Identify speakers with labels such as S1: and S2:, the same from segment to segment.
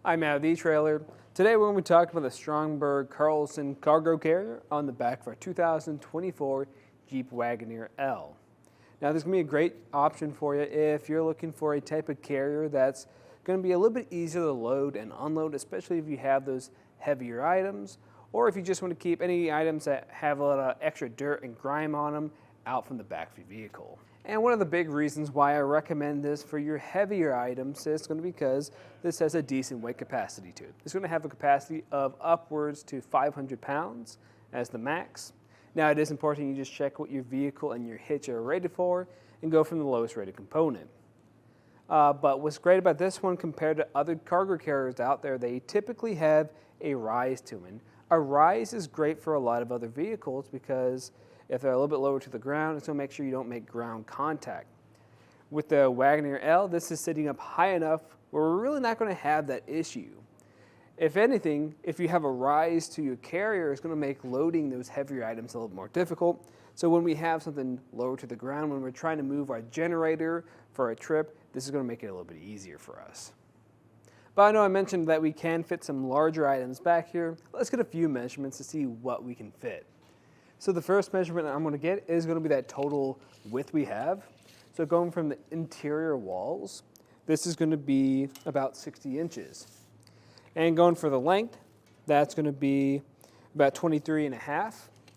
S1: I'm Matt with eTrailer. Today we're going to be talking about the Stromberg Carlson Cargo Carrier on the back of our 2024 Jeep Wagoneer L. Now this is going to be a great option for you if you're looking for a type of carrier that's going to be a little bit easier to load and unload, especially if you have those heavier items, or if you just want to keep any items that have a lot of extra dirt and grime on them out from the back of your vehicle. And one of the big reasons why I recommend this for your heavier items is going to be because this has a decent weight capacity to it. It's going to have a capacity of upwards to 500 pounds as the max. Now it is important you just check what your vehicle and your hitch are rated for and go from the lowest rated component. But what's great about this one compared to other cargo carriers out there, they typically have a rise to them. And a rise is great for a lot of other vehicles because if they're a little bit lower to the ground, it's going to make sure you don't make ground contact. With the Wagoneer L, this is sitting up high enough where we're really not going to have that issue. If anything, if you have a rise to your carrier, it's going to make loading those heavier items a little more difficult. So when we have something lower to the ground, when we're trying to move our generator for a trip, this is going to make it a little bit easier for us. But I know I mentioned that we can fit some larger items back here. Let's get a few measurements to see what we can fit. So the first measurement I'm going to get is going to be that total width we have. So going from the interior walls, this is going to be about 60 inches. And going for the length, that's going to be about 23.5.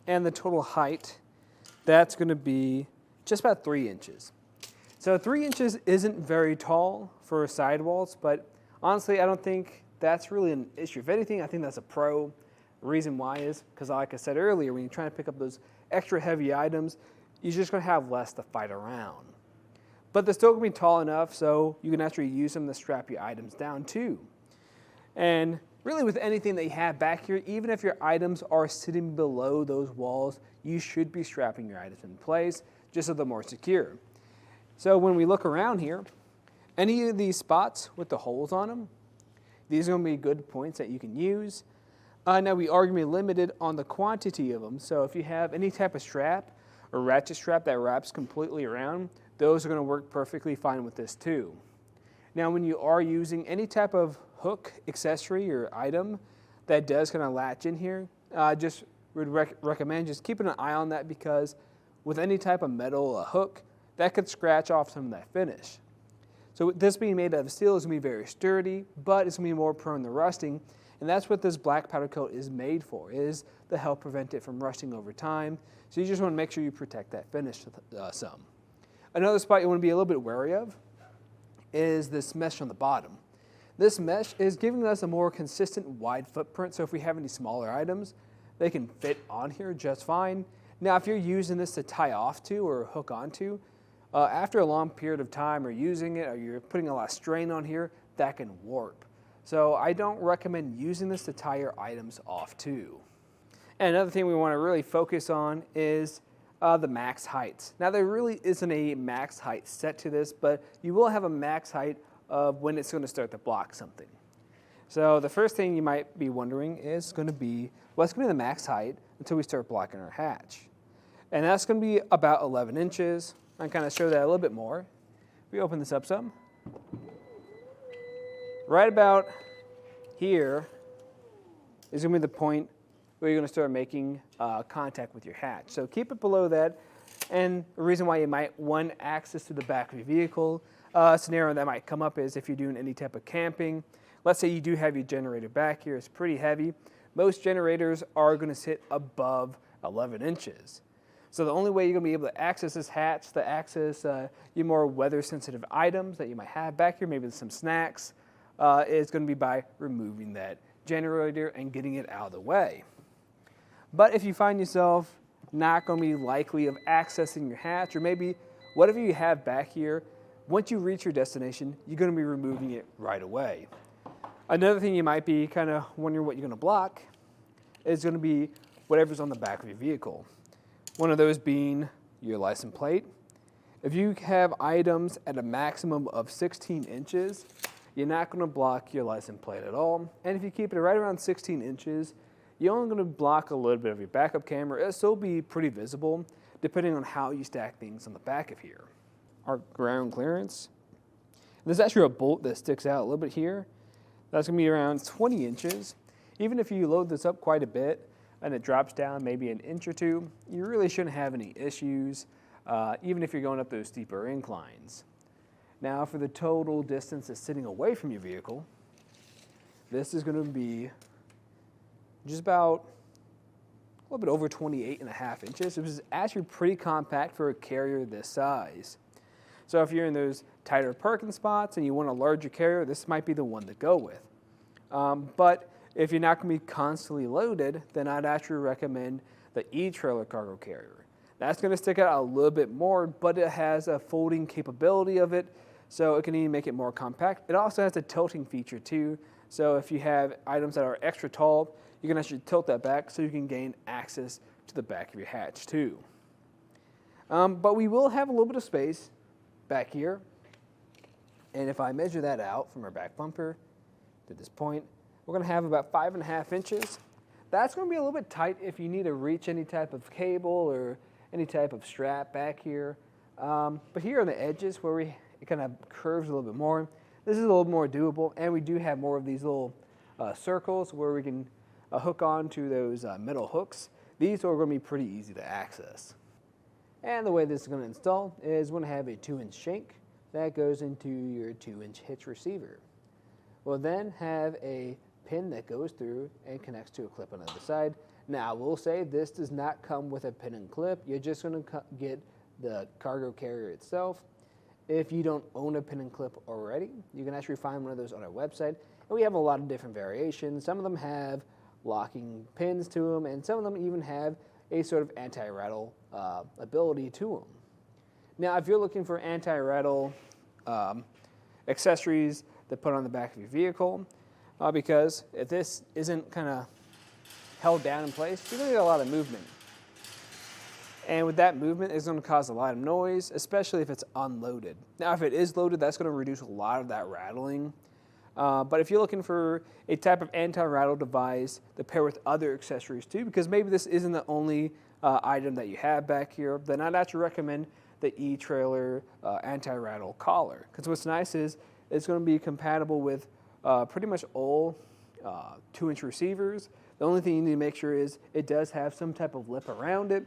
S1: And the total height, that's going to be just about 3 inches. So 3 inches isn't very tall for sidewalls, but honestly, I don't think that's really an issue. If anything, I think that's a pro. The reason why is because, like I said earlier, when you're trying to pick up those extra heavy items, you're just going to have less to fight around. But they're still going to be tall enough so you can actually use them to strap your items down too. And really with anything that you have back here, even if your items are sitting below those walls, you should be strapping your items in place just so they're more secure. So when we look around here, any of these spots with the holes on them, these are going to be good points that you can use. Now we are going to be limited on the quantity of them, so if you have any type of strap or ratchet strap that wraps completely around, those are going to work perfectly fine with this too. Now when you are using any type of hook accessory or item that does kind of latch in here, just would recommend just keeping an eye on that because with any type of metal hook, that could scratch off some of that finish. So this being made out of steel is going to be very sturdy, but it's going to be more prone to rusting. And that's what this black powder coat is made for, is to help prevent it from rusting over time. So you just want to make sure you protect that finish some. Another spot you want to be a little bit wary of is this mesh on the bottom. This mesh is giving us a more consistent wide footprint, so if we have any smaller items, they can fit on here just fine. Now if you're using this to tie off to or hook onto, after a long period of time or using it or you're putting a lot of strain on here, that can warp. So I don't recommend using this to tie your items off to. And another thing we want to really focus on is the max heights. Now there really isn't a max height set to this, but you will have a max height of when it's going to start to block something. So the first thing you might be wondering is going to be, what's going to be the max height until we start blocking our hatch? And that's going to be about 11 inches. I'll kind of show that a little bit more. We open this up some. Right about here is going to be the point where you're going to start making contact with your hatch. So keep it below that. And the reason why you might want access to the back of your vehicle, scenario that might come up is if you're doing any type of camping. Let's say you do have your generator back here. It's pretty heavy. Most generators are going to sit above 11 inches. So the only way you're going to be able to access this hatch, to access your more weather-sensitive items that you might have back here, maybe some snacks, is going to be by removing that generator and getting it out of the way. But if you find yourself not going to be likely of accessing your hatch, or maybe whatever you have back here, once you reach your destination, you're going to be removing it right away. Another thing you might be kind of wondering what you're going to block is going to be whatever's on the back of your vehicle. One of those being your license plate. If you have items at a maximum of 16 inches, you're not going to block your license plate at all. And if you keep it right around 16 inches, you're only going to block a little bit of your backup camera. It'll still be pretty visible, depending on how you stack things on the back of here. Our ground clearance. There's actually a bolt that sticks out a little bit here. That's going to be around 20 inches. Even if you load this up quite a bit and it drops down maybe an inch or two, you really shouldn't have any issues, even if you're going up those steeper inclines. Now for the total distance that's sitting away from your vehicle, this is going to be just about a little bit over 28.5 inches, which is actually pretty compact for a carrier this size. So if you're in those tighter parking spots and you want a larger carrier, this might be the one to go with. But if you're not going to be constantly loaded, then I'd actually recommend the etrailer cargo carrier. That's going to stick out a little bit more, but it has a folding capability of it, so it can even make it more compact. It also has a tilting feature too, so if you have items that are extra tall, you can actually tilt that back so you can gain access to the back of your hatch too. But we will have a little bit of space back here, and if I measure that out from our back bumper to this point, we're going to have about 5.5 inches. That's going to be a little bit tight if you need to reach any type of cable or any type of strap back here. But here on the edges where it kind of curves a little bit more, this is a little more doable, and we do have more of these little circles where we can hook on to those metal hooks. These are going to be pretty easy to access. And the way this is going to install is we're going to have a 2-inch shank that goes into your 2-inch hitch receiver. We'll then have a pin that goes through and connects to a clip on the other side. Now, I will say this does not come with a pin and clip. You're just going to get the cargo carrier itself. If you don't own a pin and clip already, you can actually find one of those on our website. And we have a lot of different variations. Some of them have locking pins to them, and some of them even have a sort of anti-rattle ability to them. Now, if you're looking for anti-rattle accessories to put on the back of your vehicle, because if this isn't kind of held down in place, you're going to get a lot of movement. And with that movement, it's going to cause a lot of noise, especially if it's unloaded. Now, if it is loaded, that's going to reduce a lot of that rattling. But if you're looking for a type of anti-rattle device to pair with other accessories too, because maybe this isn't the only item that you have back here, then I'd actually recommend the etrailer anti-rattle collar. Because what's nice is it's going to be compatible with pretty much all 2-inch receivers. The only thing you need to make sure is it does have some type of lip around it,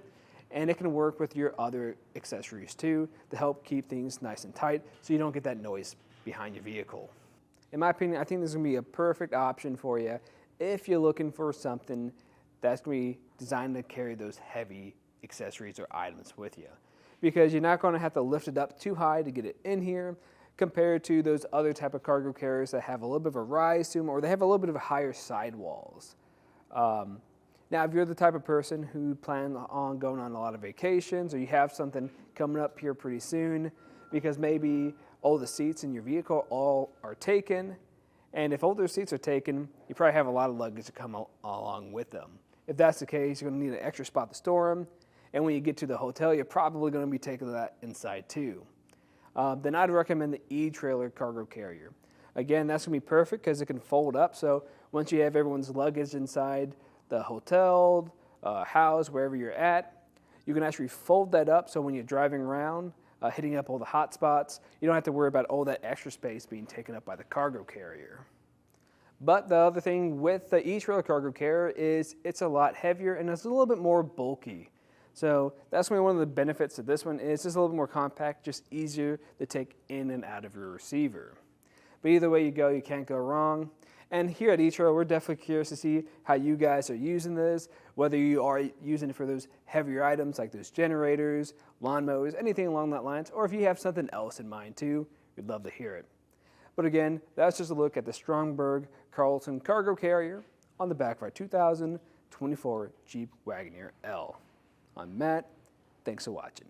S1: and it can work with your other accessories too to help keep things nice and tight so you don't get that noise behind your vehicle. In my opinion, I think this is going to be a perfect option for you if you're looking for something that's going to be designed to carry those heavy accessories or items with you. Because you're not going to have to lift it up too high to get it in here compared to those other type of cargo carriers that have a little bit of a rise to them, or they have a little bit of higher sidewalls. Now, if you're the type of person who plans on going on a lot of vacations, or you have something coming up here pretty soon, because maybe all the seats in your vehicle all are taken, and if all those seats are taken, you probably have a lot of luggage to come along with them. If that's the case, you're going to need an extra spot to store them, and when you get to the hotel, you're probably going to be taking that inside too. Then I'd recommend the etrailer cargo carrier. Again, that's going to be perfect because it can fold up, so once you have everyone's luggage inside the hotel, house, wherever you're at, you can actually fold that up so when you're driving around, hitting up all the hot spots, you don't have to worry about all that extra space being taken up by the cargo carrier. But the other thing with the etrailer cargo carrier is it's a lot heavier and it's a little bit more bulky. So that's one of the benefits of this one. It's just a little bit more compact, just easier to take in and out of your receiver. But either way you go, you can't go wrong. And here at etrailer, we're definitely curious to see how you guys are using this, whether you are using it for those heavier items like those generators, lawnmowers, anything along that lines, or if you have something else in mind too, we'd love to hear it. But again, that's just a look at the Stromberg Carlson Cargo Carrier on the back of our 2024 Jeep Wagoneer L. I'm Matt. Thanks for watching.